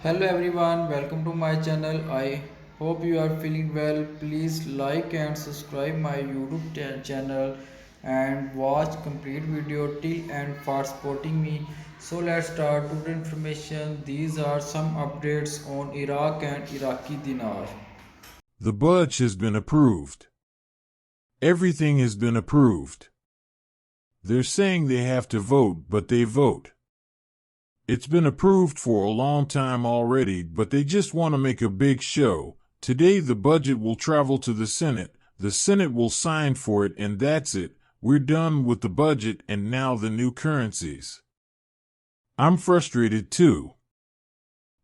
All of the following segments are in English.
Hello everyone, welcome to my channel. I hope you are feeling well. Please like and subscribe my YouTube channel and watch complete video till end for supporting me. So let's start today's information. These are some updates on Iraq and Iraqi dinar. The budget has been approved. Everything has been approved. They're saying they have to vote, but they vote. It's been approved for a long time already, but they just want to make a big show. Today the budget will travel to the Senate will sign for it, and that's it. We're done with the budget and now the new currencies. I'm frustrated too.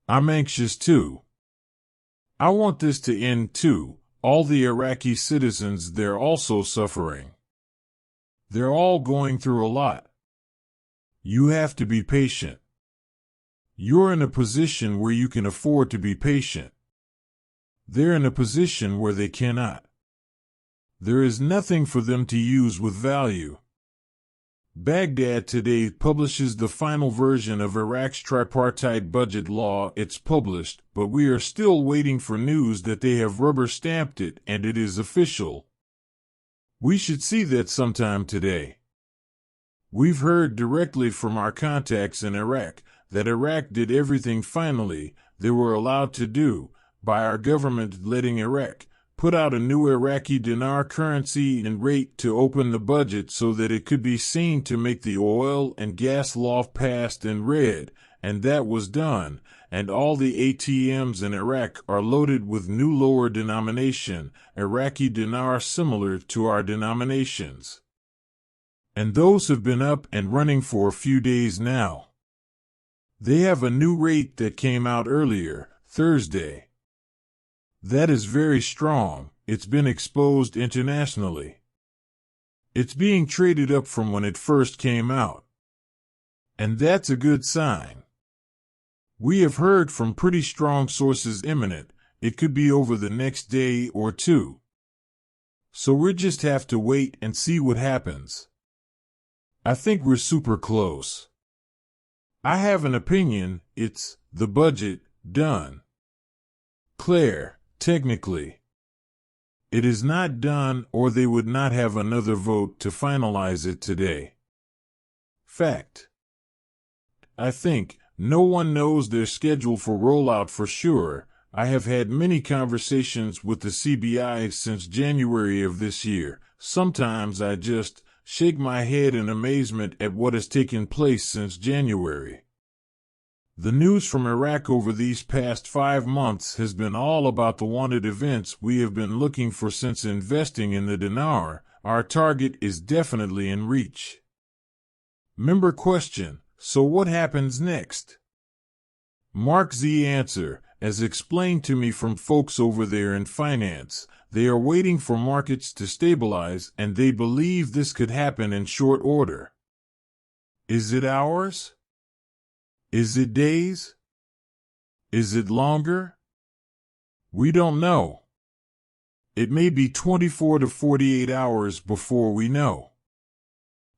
I'm anxious too. I want this to end too. All the Iraqi citizens, they're also suffering. They're all going through a lot. You have to be patient. You're in a position where you can afford to be patient. They're in a position where they cannot. There is nothing for them to use with value. Baghdad today publishes the final version of Iraq's tripartite budget law. It's published, but we are still waiting for news that they have rubber-stamped it and it is official. We should see that sometime today. We've heard directly from our contacts in Iraq that Iraq did everything finally they were allowed to do by our government letting Iraq put out a new Iraqi dinar currency and rate to open the budget so that it could be seen to make the oil and gas law passed and read, and that was done, and all the ATMs in Iraq are loaded with new lower denomination Iraqi dinar similar to our denominations. And those have been up and running for a few days now. They have a new rate that came out earlier, Thursday. That is very strong. It's been exposed internationally. It's being traded up from when it first came out. And that's a good sign. We have heard from pretty strong sources imminent. It could be over the next day or two. So we just have to wait and see what happens. I think we're super close. I have an opinion. It's the budget done. Claire, technically. It is not done, or they would not have another vote to finalize it today. Fact. I think no one knows their schedule for rollout for sure. I have had many conversations with the CBI since January of this year. Sometimes I just shake my head in amazement at what has taken place since January. The news from Iraq over these past 5 months has been all about the wanted events we have been looking for since investing in the dinar. Our target is definitely in reach. Member question: so what happens next? Mark Z answer: as explained to me from folks over there in finance, they are waiting for markets to stabilize and they believe this could happen in short order. Is it hours? Is it days? Is it longer? We don't know. It may be 24 to 48 hours before we know.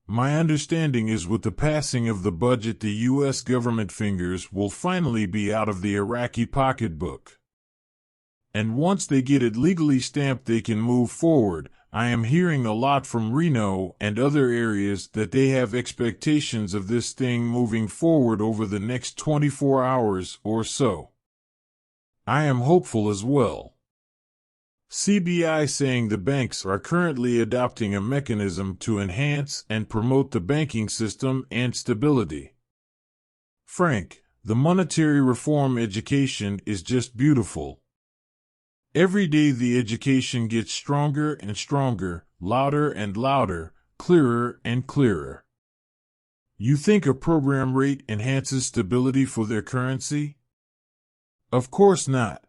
My understanding is with the passing of the budget, the U.S. government fingers will finally be out of the Iraqi pocketbook. And once they get it legally stamped, they can move forward. I am hearing a lot from Reno and other areas that they have expectations of this thing moving forward over the next 24 hours or so. I am hopeful as well. CBI saying the banks are currently adopting a mechanism to enhance and promote the banking system and stability. Frank, the monetary reform education is just beautiful. Every day the education gets stronger and stronger, louder and louder, clearer and clearer. You think a program rate enhances stability for their currency? Of course not.